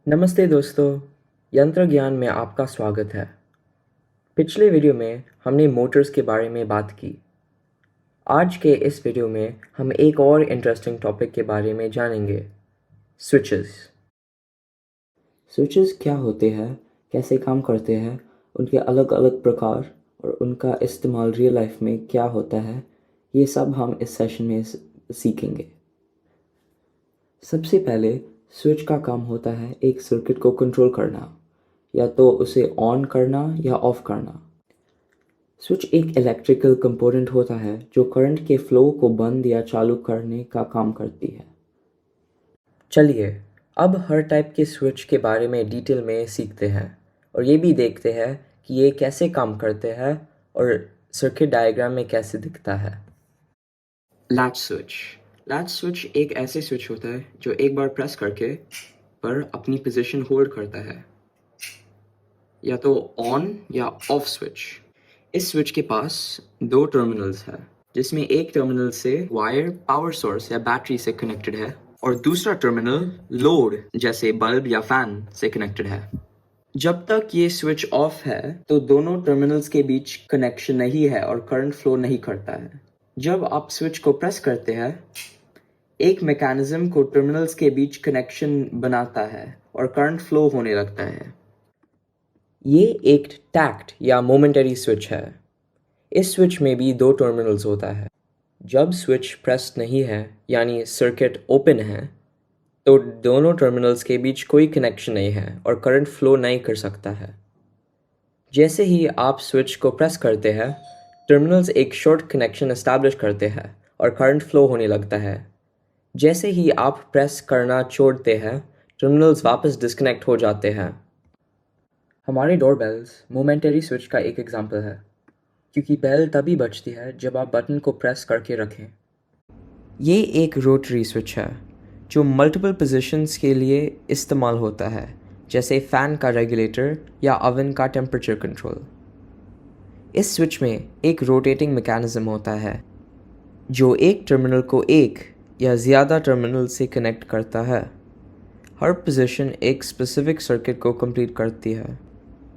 नमस्ते दोस्तों, यंत्र ज्ञान में आपका स्वागत है। पिछले वीडियो में हमने मोटर्स के बारे में बात की। आज के इस वीडियो में हम एक और इंटरेस्टिंग टॉपिक के बारे में जानेंगे, स्विचेस। स्विचेस क्या होते हैं, कैसे काम करते हैं, उनके अलग अलग प्रकार और उनका इस्तेमाल रियल लाइफ में क्या होता है, ये सब हम इस सेशन में सीखेंगे। सबसे पहले स्विच का काम होता है एक सर्किट को कंट्रोल करना, या तो उसे ऑन करना या ऑफ करना। स्विच एक इलेक्ट्रिकल कंपोनेंट होता है जो करंट के फ्लो को बंद या चालू करने का काम करती है। चलिए अब हर टाइप के स्विच के बारे में डिटेल में सीखते हैं और ये भी देखते हैं कि ये कैसे काम करते हैं और सर्किट डायग्राम में कैसे दिखता है। Latch switch. लैच स्विच एक ऐसे स्विच होता है जो एक बार प्रेस करके पर अपनी पोजीशन होल्ड करता है, या तो ऑन या ऑफ स्विच। इस स्विच के पास दो टर्मिनल्स है, जिसमें एक टर्मिनल से वायर पावर सोर्स या बैटरी से कनेक्टेड है और दूसरा टर्मिनल लोड जैसे बल्ब या फैन से कनेक्टेड है। जब तक ये स्विच ऑफ है तो दोनों टर्मिनल्स के बीच कनेक्शन नहीं है और करंट फ्लो नहीं करता है। जब आप स्विच को प्रेस करते हैं, एक मैकेनिज्म को टर्मिनल्स के बीच कनेक्शन बनाता है और करंट फ्लो होने लगता है। ये एक टैक्ट या मोमेंटरी स्विच है। इस स्विच में भी दो टर्मिनल्स होता है। जब स्विच प्रेस नहीं है यानी सर्किट ओपन है तो दोनों टर्मिनल्स के बीच कोई कनेक्शन नहीं है और करंट फ्लो नहीं कर सकता है। जैसे ही आप स्विच को प्रेस करते हैं, टर्मिनल्स एक शॉर्ट कनेक्शन एस्टैब्लिश करते हैं और करंट फ्लो होने लगता है। जैसे ही आप प्रेस करना छोड़ते हैं, टर्मिनल्स वापस डिस्कनेक्ट हो जाते हैं। हमारे डोरबेल्स मोमेंटरी स्विच का एक एग्जाम्पल है, क्योंकि बेल तभी बजती है जब आप बटन को प्रेस करके रखें। ये एक रोटरी स्विच है जो मल्टीपल पोजीशंस के लिए इस्तेमाल होता है, जैसे फ़ैन का रेगुलेटर या ओवन का टेम्परेचर कंट्रोल। इस स्विच में एक रोटेटिंग मैकेनिज्म होता है जो एक टर्मिनल को एक या ज़्यादा टर्मिनल से कनेक्ट करता है। हर पोजीशन एक स्पेसिफिक सर्किट को कंप्लीट करती है।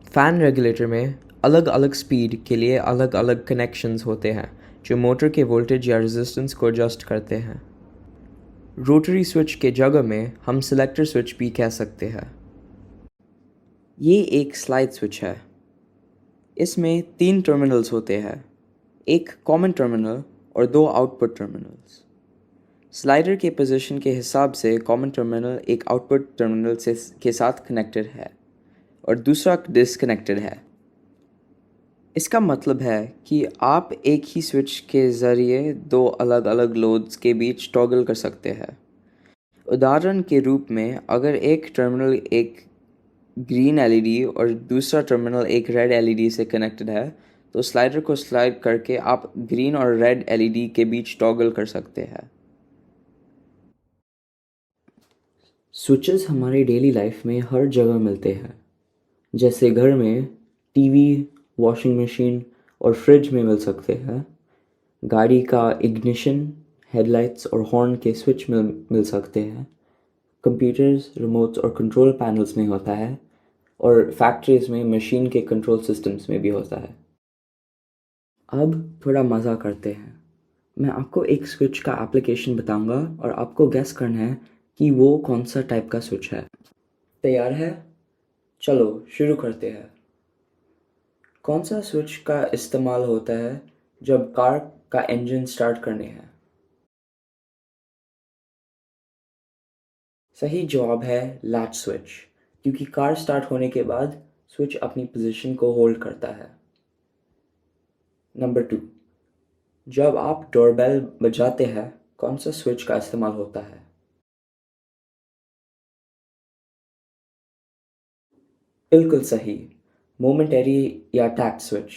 फ़ैन रेगुलेटर में अलग अलग स्पीड के लिए अलग अलग कनेक्शंस होते हैं जो मोटर के वोल्टेज या रेजिस्टेंस को एडजस्ट करते हैं। रोटरी स्विच के जगह में हम सिलेक्टर स्विच भी कह सकते हैं। ये एक स्लाइड स्विच है। इसमें तीन टर्मिनल्स होते हैं, एक कॉमन टर्मिनल और दो आउटपुट टर्मिनल्स। स्लाइडर के पोजीशन के हिसाब से कॉमन टर्मिनल एक आउटपुट टर्मिनल के साथ कनेक्टेड है और दूसरा डिसकनेक्टेड है। इसका मतलब है कि आप एक ही स्विच के ज़रिए दो अलग अलग लोड्स के बीच टॉगल कर सकते हैं। उदाहरण के रूप में, अगर एक टर्मिनल एक ग्रीन एलईडी और दूसरा टर्मिनल एक रेड एलईडी से कनेक्टेड है, तो स्लाइडर को स्लाइड करके आप ग्रीन और रेड एलईडी के बीच टॉगल कर सकते हैं। स्विचेस हमारे डेली लाइफ में हर जगह मिलते हैं, जैसे घर में टीवी, वॉशिंग मशीन और फ्रिज में मिल सकते हैं। गाड़ी का इग्निशन, हेडलाइट्स और हॉर्न के स्विच में मिल सकते हैं। कंप्यूटर्स, रिमोट्स और कंट्रोल पैनल्स में होता है और फैक्ट्रीज में मशीन के कंट्रोल सिस्टम्स में भी होता है। अब थोड़ा मज़ा करते हैं। मैं आपको एक स्विच का एप्लीकेशन बताऊंगा और आपको गेस करना है कि वो कौन सा टाइप का स्विच है। तैयार है? चलो शुरू करते हैं। कौन सा स्विच का इस्तेमाल होता है जब कार का इंजन स्टार्ट करने है? सही जवाब है लैच स्विच, क्योंकि कार स्टार्ट होने के बाद स्विच अपनी पोजीशन को होल्ड करता है। नंबर 2, जब आप डोरबेल बजाते हैं, कौन सा स्विच का इस्तेमाल होता है? बिल्कुल सही, मोमेंटरी या टैप स्विच,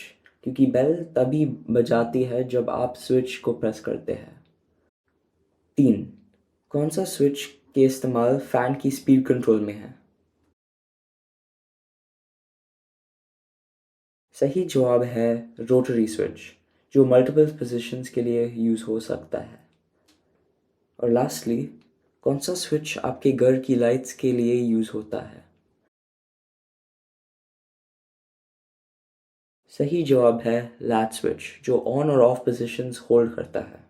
क्योंकि बेल तभी बजाती है जब आप स्विच को प्रेस करते हैं। 3, कौन सा स्विच के इस्तेमाल फ़ैन की स्पीड कंट्रोल में है? सही जवाब है रोटरी स्विच, जो मल्टीपल पोजीशंस के लिए यूज़ हो सकता है। और लास्टली, कौन सा स्विच आपके घर की लाइट्स के लिए यूज़ होता है? सही जवाब है लैच स्विच, जो ऑन और ऑफ पोजीशंस होल्ड करता है।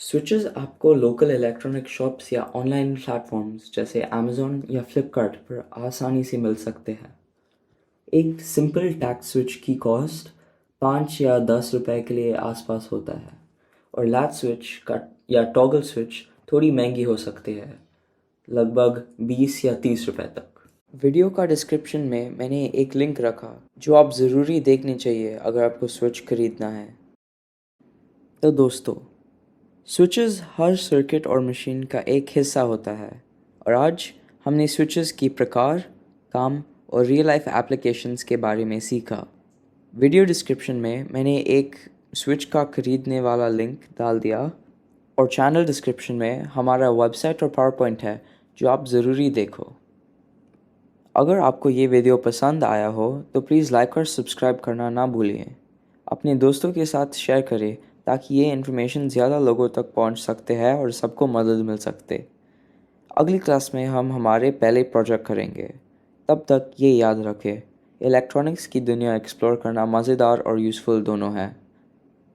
स्विचेस आपको लोकल इलेक्ट्रॉनिक शॉप्स या ऑनलाइन प्लेटफॉर्म्स जैसे अमेज़न या फ्लिपकार्ट पर आसानी से मिल सकते हैं। एक सिंपल टैक्स स्विच की कॉस्ट 5 या 10 रुपए के लिए आसपास होता है, और लैच स्विच का या टॉगल स्विच थोड़ी महंगी हो सकती है, लगभग 20 या 30 रुपए तक। वीडियो का डिस्क्रिप्शन में मैंने एक लिंक रखा जो आप ज़रूरी देखनी चाहिए अगर आपको स्विच खरीदना है। तो दोस्तों, स्विचेस हर सर्किट और मशीन का एक हिस्सा होता है, और आज हमने स्विचेस की प्रकार, काम और रियल लाइफ एप्लीकेशंस के बारे में सीखा। वीडियो डिस्क्रिप्शन में मैंने एक स्विच का खरीदने वाला लिंक डाल दिया, और चैनल डिस्क्रिप्शन में हमारा वेबसाइट और पावर पॉइंट है जो आप ज़रूरी देखो। अगर आपको ये वीडियो पसंद आया हो तो प्लीज़ लाइक और सब्सक्राइब करना ना भूलिए। अपने दोस्तों के साथ शेयर करें ताकि ये इन्फॉर्मेशन ज़्यादा लोगों तक पहुंच सकते हैं और सबको मदद मिल सकते। अगली क्लास में हम हमारे पहले प्रोजेक्ट करेंगे। तब तक ये याद रखें, इलेक्ट्रॉनिक्स की दुनिया एक्सप्लोर करना मज़ेदार और यूज़फुल दोनों है।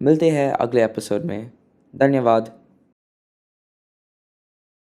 मिलते हैं अगले एपिसोड में। धन्यवाद।